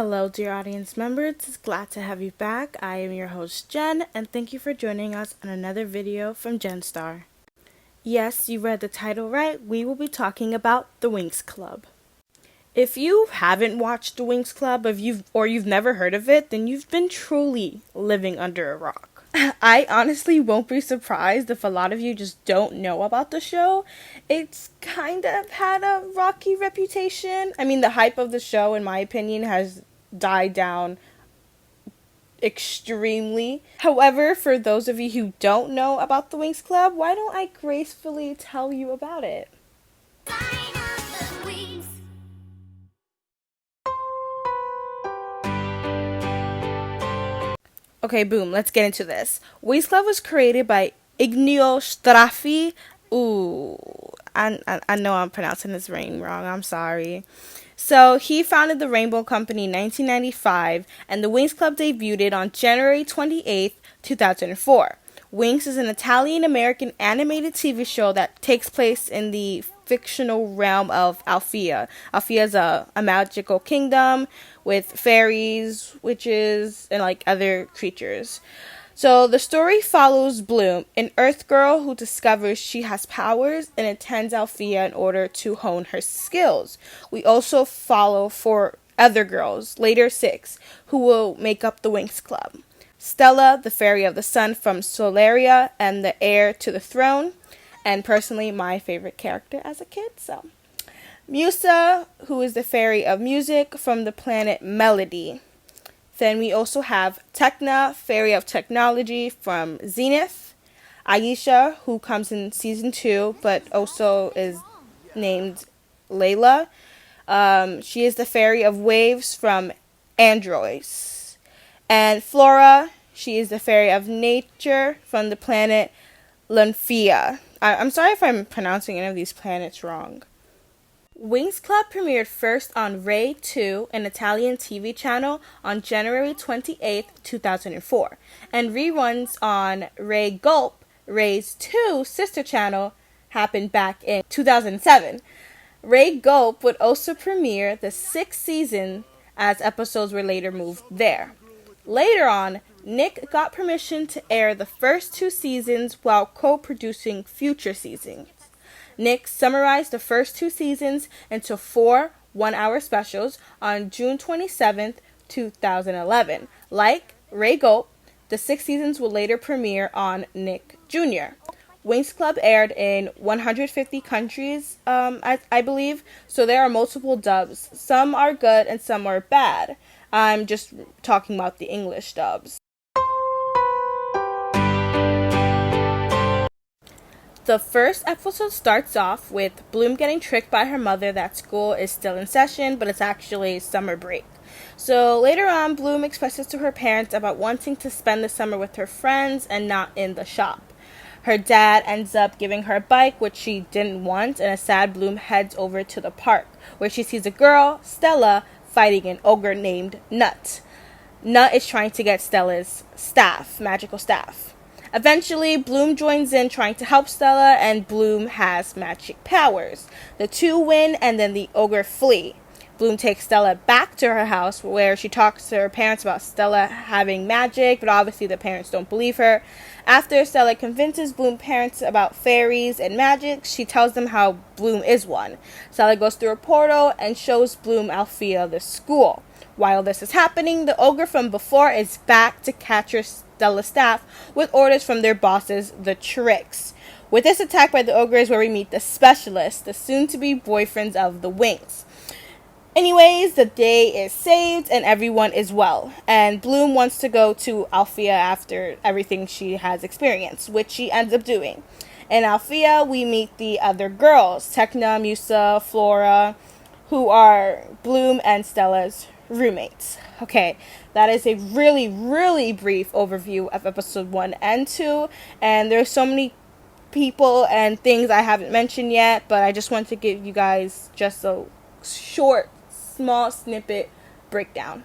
Hello, dear audience members. It's glad to have you back. I am your host, Jen, and thank you for joining us on another video from GenStar. Yes, you read the title right. We will be talking about the Winx Club. If you haven't watched the Winx Club, or you've never heard of it, then you've been truly living under a rock. I honestly won't be surprised if a lot of you just don't know about the show. It's kind of had a rocky reputation. I mean, the hype of the show, in my opinion, has died down extremely. However, for those of you who don't know about the Winx Club, why don't I gracefully tell you about it? Okay, boom, let's get into this. Winx Club was created by Ignio Straffi. Ooh, I know I'm pronouncing his name wrong, I'm sorry. So, he founded the Rainbow Company in 1995, and the Winx Club debuted on January 28th, 2004. Winx is an Italian-American animated TV show that takes place in the fictional realm of Alfea. Alfea is a magical kingdom with fairies, witches, and other creatures. So the story follows Bloom, an Earth girl who discovers she has powers and attends Alfea in order to hone her skills. We also follow 4 other girls, later 6, who will make up the Winx Club. Stella, the fairy of the sun from Solaria and the heir to the throne, and personally my favorite character as a kid. So, Musa, who is the fairy of music from the planet Melody. Then we also have Tekna, fairy of technology from Zenith. Aisha, who comes in season 2, but also is named Layla. She is the fairy of waves from Androids. And Flora, she is the fairy of nature from the planet Lunfia. I'm sorry if I'm pronouncing any of these planets wrong. Winx Club premiered first on Rai 2, an Italian TV channel, on January 28, 2004, and reruns on Rai Gulp, Rai's 2 sister channel, happened back in 2007. Rai Gulp would also premiere the 6th season, as episodes were later moved there. Later on, Nick got permission to air the first 2 seasons while co-producing future seasons. Nick summarized the first 2 seasons into 4 one-hour specials on June 27, 2011. Like Rai Gulp, the 6 seasons will later premiere on Nick Jr. Winx Club aired in 150 countries, I believe, so there are multiple dubs. Some are good and some are bad. I'm just talking about the English dubs. The first episode starts off with Bloom getting tricked by her mother that school is still in session, but it's actually summer break. So later on, Bloom expresses to her parents about wanting to spend the summer with her friends and not in the shop. Her dad ends up giving her a bike, which she didn't want, and a sad Bloom heads over to the park, where she sees a girl, Stella, fighting an ogre named Nut. Nut is trying to get Stella's staff, magical staff. Eventually, Bloom joins in trying to help Stella, and Bloom has magic powers. The 2 win, and then the ogre flee. Bloom takes Stella back to her house, where she talks to her parents about Stella having magic, but obviously the parents don't believe her. After Stella convinces Bloom's parents about fairies and magic, she tells them how Bloom is one. Stella goes through a portal and shows Bloom Alfea the school. While this is happening, the ogre from before is back to capture Stella's staff with orders from their bosses, the Tricks. With this attack by the ogre is where we meet the Specialists, the soon-to-be boyfriends of the Winx. Anyways, the day is saved and everyone is well. And Bloom wants to go to Alfea after everything she has experienced, which she ends up doing. In Alfea, we meet the other girls, Tekna, Musa, Flora, who are Bloom and Stella's roommates. Okay, that is a really, really brief overview of episode 1 and 2. And there's so many people and things I haven't mentioned yet, but I just want to give you guys just a short, small snippet breakdown.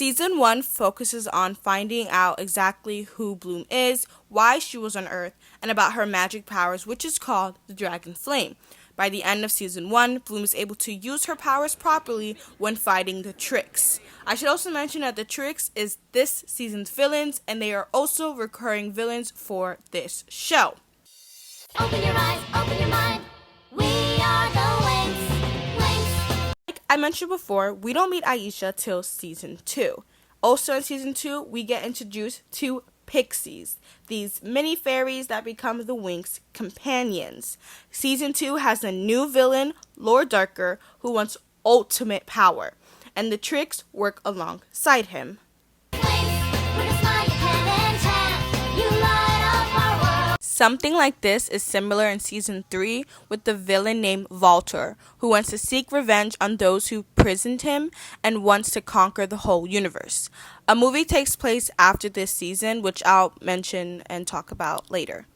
Season 1 focuses on finding out exactly who Bloom is, why she was on Earth, and about her magic powers, which is called the Dragon Flame. By the end of Season 1, Bloom is able to use her powers properly when fighting the Tricks. I should also mention that the Tricks is this season's villains, and they are also recurring villains for this show. Open your eyes, open your mind. We are the Winx. Like I mentioned before, we don't meet Aisha till Season 2. Also in Season 2, we get introduced to Pixies, these mini fairies that become the Winx companions. Season 2 has a new villain, Lord Darker, who wants ultimate power, and the Tricks work alongside him. Something like this is similar in Season 3 with the villain named Voltor, who wants to seek revenge on those who imprisoned him and wants to conquer the whole universe. A movie takes place after this season, which I'll mention and talk about later.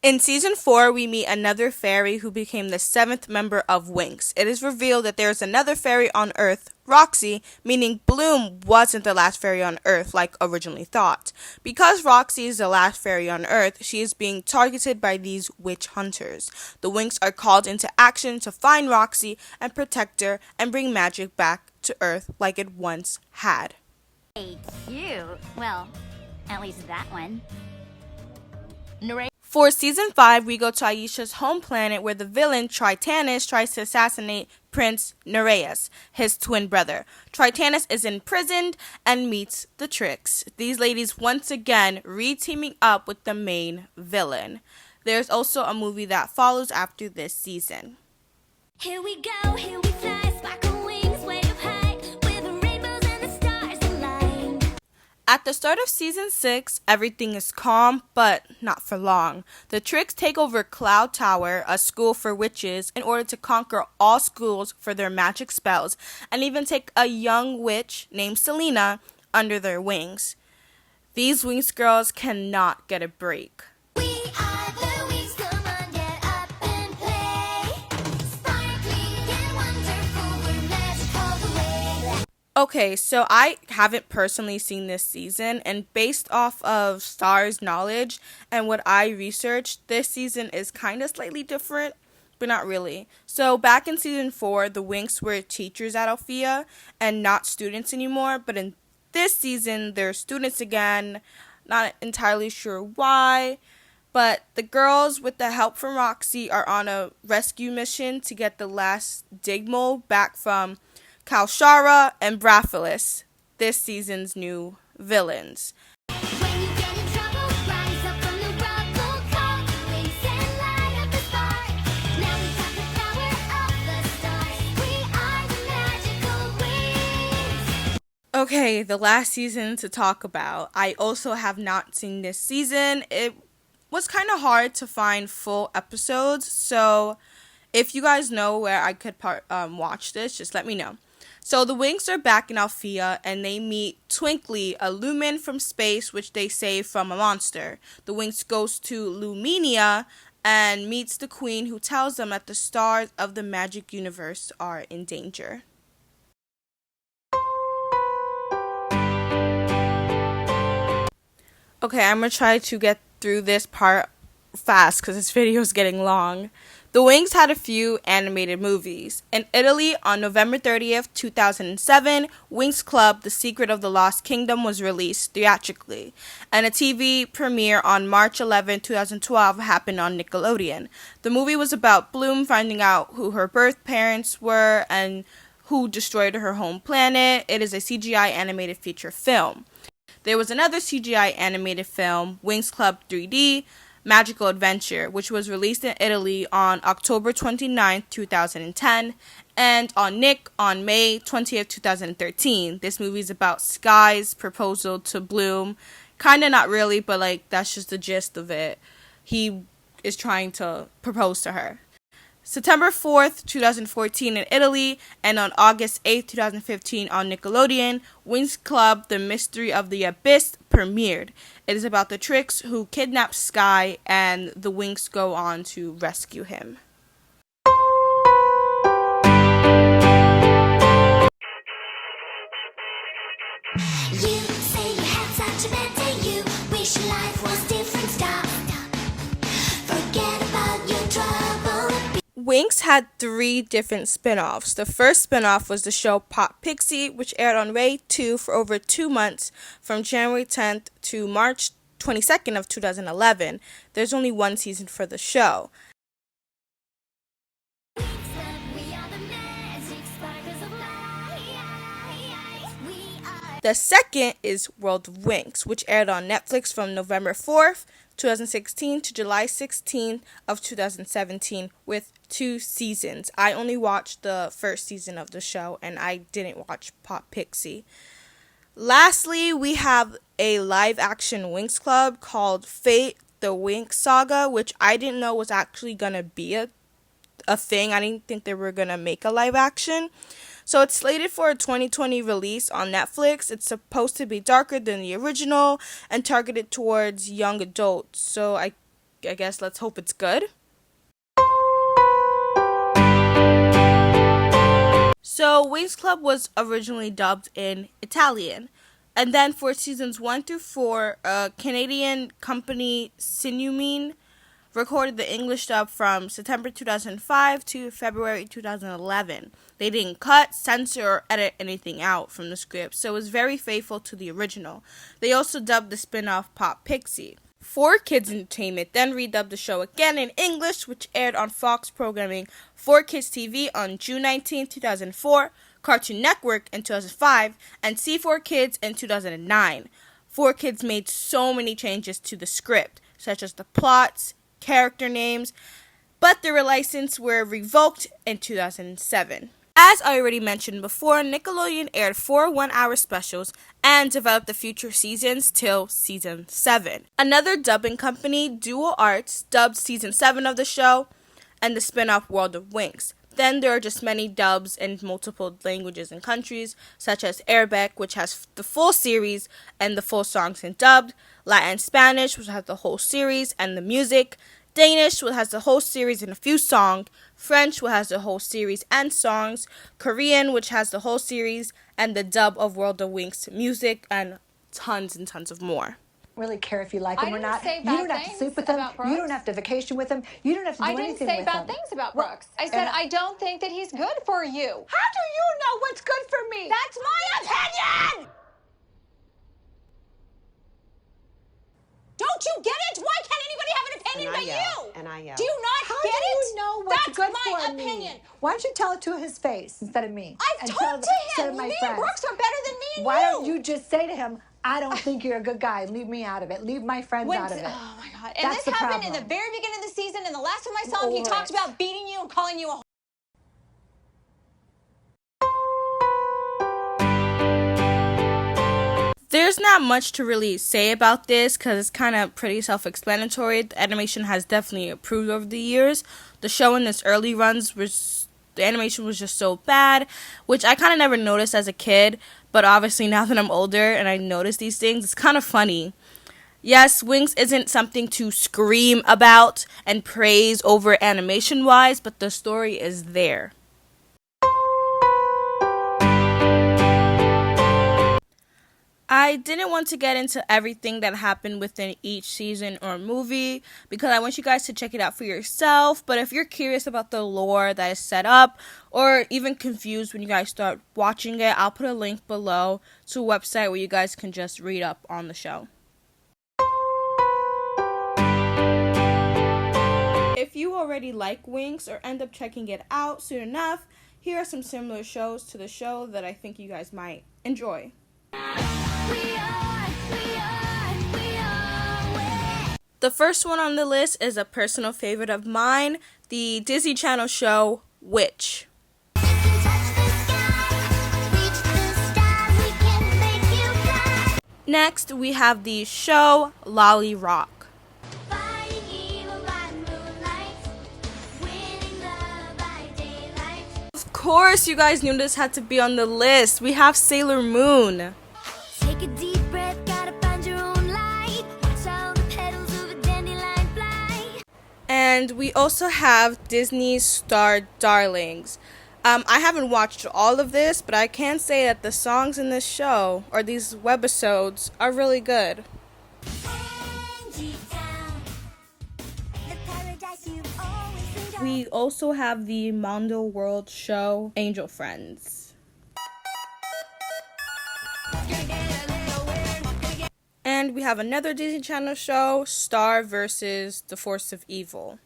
In Season 4, we meet another fairy who became the 7th member of Winx. It is revealed that there is another fairy on Earth, Roxy, meaning Bloom wasn't the last fairy on Earth like originally thought. Because Roxy is the last fairy on Earth, she is being targeted by these witch hunters. The Winx are called into action to find Roxy and protect her and bring magic back to Earth like it once had. Hey, cute. Well, at least that one. For Season 5, we go to Aisha's home planet where the villain, Tritanus, tries to assassinate Prince Nereus, his twin brother. Tritanus is imprisoned and meets the Tricks. These ladies once again re-teaming up with the main villain. There's also a movie that follows after this season. Here we go, here we fly, sparkle wings way up high, with the rainbows and the stars align. At the start of Season 6, everything is calm, but not for long. The Tricks take over Cloud Tower, a school for witches, in order to conquer all schools for their magic spells, and even take a young witch named Selena under their wings. These Winx girls cannot get a break. We are the Winx, come on, get up and play. Sparkling and wonderful, we're magical the way. Okay, so I haven't personally seen this season, and based off of Star's knowledge and what I researched, this season is kind of slightly different, but not really. So back in Season 4, the Winx were teachers at Althea and not students anymore, but in this season, they're students again. Not entirely sure why, but the girls, with the help from Roxy, are on a rescue mission to get the last Digmole back from Kalshara and Braphilis, this season's new villains. When you get in trouble, rise up from the rubble, call the Winx and light up the spark. Now we got the power of the stars. We are the magical Winx. Okay, the last season to talk about. I also have not seen this season. It was kind of hard to find full episodes, so if you guys know where I could watch this, just let me know. So the Winx are back in Althea, and they meet Twinkly, a Lumen from space, which they save from a monster. The Winx goes to Lumenia and meets the Queen, who tells them that the stars of the magic universe are in danger. Okay, I'm going to try to get through this part fast because this video is getting long. The Winx had a few animated movies. In Italy, on November 30th, 2007, Winx Club, The Secret of the Lost Kingdom was released theatrically, and a TV premiere on March 11, 2012 happened on Nickelodeon. The movie was about Bloom finding out who her birth parents were and who destroyed her home planet. It is a CGI animated feature film. There was another CGI animated film, Winx Club 3D, Magical Adventure, which was released in Italy on October 29, 2010, and on Nick on May 20th, 2013. This movie is about Sky's proposal to Bloom. Kinda not really, but like that's just the gist of it. He is trying to propose to her. September 4th, 2014 in Italy, and on August 8th, 2015 on Nickelodeon, Winx Club, The Mystery of the Abyss premiered. It is about the Tricks who kidnap Sky, and the Winx go on to rescue him. Winx had 3 different spin-offs. The first spin-off was the show Pop Pixie, which aired on Ray 2 for over 2 months from January 10th to March 22nd of 2011. There's only 1 season for the show. We are the magic sparkles of light. We are. The second is World of Winx, which aired on Netflix from November 4th, 2016 to July 16th of 2017 with 2 seasons. I only watched the first season of the show and I didn't watch Pop Pixie. Lastly, we have a live action Winx Club called Fate the Winx Saga, which I didn't know was actually going to be a thing. I didn't think they were going to make a live action. So it's slated for a 2020 release on Netflix. It's supposed to be darker than the original and targeted towards young adults. So I guess let's hope it's good. So Winx Club was originally dubbed in Italian. And then for seasons 1 through 4, a Canadian company, Sinumine, recorded the English dub from September 2005 to February 2011. They didn't cut, censor, or edit anything out from the script, so it was very faithful to the original. They also dubbed the spin-off Pop Pixie. 4Kids Entertainment then redubbed the show again in English, which aired on Fox programming 4Kids TV on June 19, 2004, Cartoon Network in 2005, and C4 Kids in 2009. 4Kids made so many changes to the script, such as the plots, character names, but their license were revoked in 2007. As I already mentioned before, Nickelodeon aired 4 one-hour specials and developed the future seasons till season 7. Another dubbing company, Dual Arts, dubbed season 7 of the show and the spin-off World of Winx. Then there are just many dubs in multiple languages and countries, such as Arabic, which has the full series and the full songs in dubbed, Latin Spanish, which has the whole series and the music, Danish, which has the whole series and a few songs, French, which has the whole series and songs, Korean, which has the whole series, and the dub of World of Winx music, and tons of more. Really care if you like him I or didn't not. say You bad don't have to things sleep with him. about You Brooks. don't have to vacation with him. You don't have to do I didn't anything say with bad him. things about Well, Brooks. I said and I don't think that he's good for you. How do you know what's good for me? That's my opinion! Don't you get it? Why can't anybody have an opinion but you? And I yell. Do you not How get do it? you know what's That's good my for opinion. me? Why don't you tell it to his face instead of me? I've And talked instead to of him. my Me and friends. Brooks are better than me and Why you. don't you just say to him, I don't think you're a good guy. Leave me out of it. Leave my friends out of it. Oh my God. And That's this the happened in problem. the very beginning of the season, and the last time I saw him, he Over talked it. about beating you and calling you a There's not much to really say about this because it's kind of pretty self-explanatory. The animation has definitely improved over the years. The show in its early runs the animation was just so bad, which I kind of never noticed as a kid, but obviously now that I'm older and I notice these things, it's kind of funny. Yes, Winx isn't something to scream about and praise over animation-wise, but the story is there. I didn't want to get into everything that happened within each season or movie because I want you guys to check it out for yourself. But if you're curious about the lore that is set up or even confused when you guys start watching it, I'll put a link below to a website where you guys can just read up on the show. If you already like Winx or end up checking it out soon enough, here are some similar shows to the show that I think you guys might enjoy. The first one on the list is a personal favorite of mine, the Disney Channel show Witch. Next, we have the show Lolly Rock. Of course, you guys knew this had to be on the list. We have Sailor Moon. Take a deep breath, gotta find your own light. Watch how the petals of a dandelion fly. And we also have Disney's Star Darlings. I haven't watched all of this, but I can say that the songs in this show, or these webisodes, are really good. Angie Town, the paradise you've always dreamed We also have the Mondo World show, Angel Friends. And we have another Disney Channel show, Star versus the Force of Evil.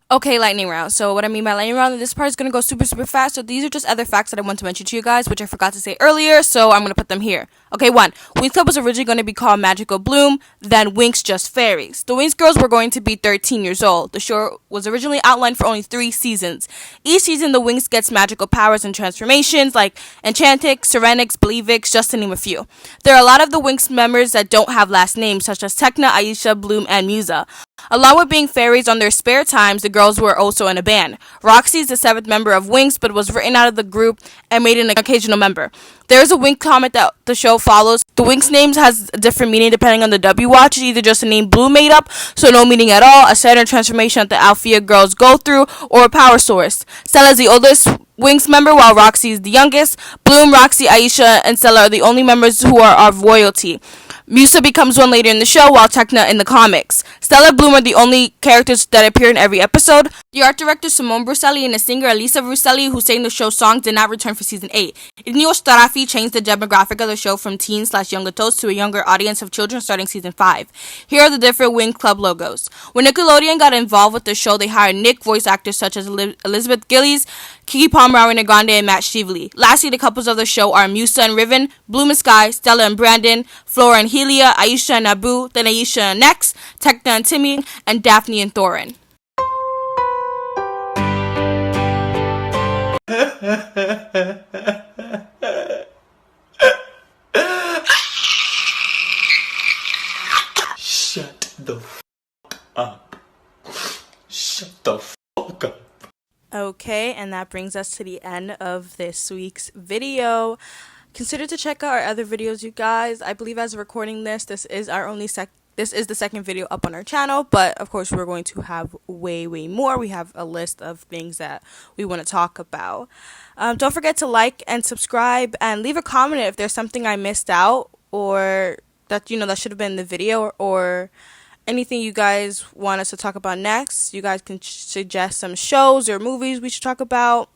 Okay, lightning round. So what I mean by lightning round, this part is going to go super fast. So these are just other facts that I want to mention to you guys, which I forgot to say earlier, so I'm going to put them here. Okay, 1. Winx Club was originally going to be called Magical Bloom, then Winx Just Fairies. The Winx girls were going to be 13 years old. The show was originally outlined for only 3 seasons. Each season, the Winx gets magical powers and transformations like Enchantix, Serenix, Byeeeee, just to name a few. There are a lot of the Winx members that don't have last names, such as Tecna, Aisha, Bloom, and Musa. Along with being fairies on their spare times, the girls were also in a band. Roxy is the 7th member of Winx, but was written out of the group and made an occasional member. There is a Winx comic that the show follows. The Winx names has a different meaning depending on the dub you watch. It's either just a name Blue made up, so no meaning at all, a Saturn transformation that the Althea girls go through, or a power source. Stella is the oldest Winx member, while Roxy is the youngest. Bloom, Roxy, Aisha, and Stella are the only members who are of royalty. Musa becomes one later in the show, while Tecna in the comics. Stella and Bloom are the only characters that appear in every episode. The art director Simone Bruselli and the singer Elisa Bruselli, who sang the show's songs, did not return for season 8. Ignio Starafi changed the demographic of the show from teens/young adults to a younger audience of children starting season 5. Here are the different Winx Club logos. When Nickelodeon got involved with the show, they hired Nick voice actors such as Elizabeth Gillies, Kiki Palmer, Ariana Grande, and Matt Shively. Lastly, the couples of the show are Musa and Riven, Bloom and Sky, Stella and Brandon, Flora and Helia, Aisha and Abu, then Aisha and Nex, Tecna and Timmy, and Daphne and Thorin. Shut the f*** up. Shut the f*** up. Okay, and that brings us to the end of this week's video. Consider to check out our other videos, you guys. I believe as recording this is our only this is the second video up on our channel, but of course we're going to have way more. We have a list of things that we want to talk about. Don't forget to like and subscribe and leave a comment if there's something I missed out or that that should have been in the video, or anything you guys want us to talk about next. You guys can suggest some shows or movies we should talk about.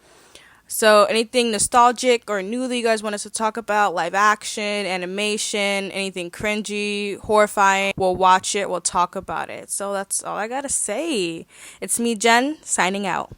So anything nostalgic or new that you guys want us to talk about, live action, animation, anything cringy, horrifying, we'll watch it, we'll talk about it. So that's all I gotta say. It's me, Jen, signing out.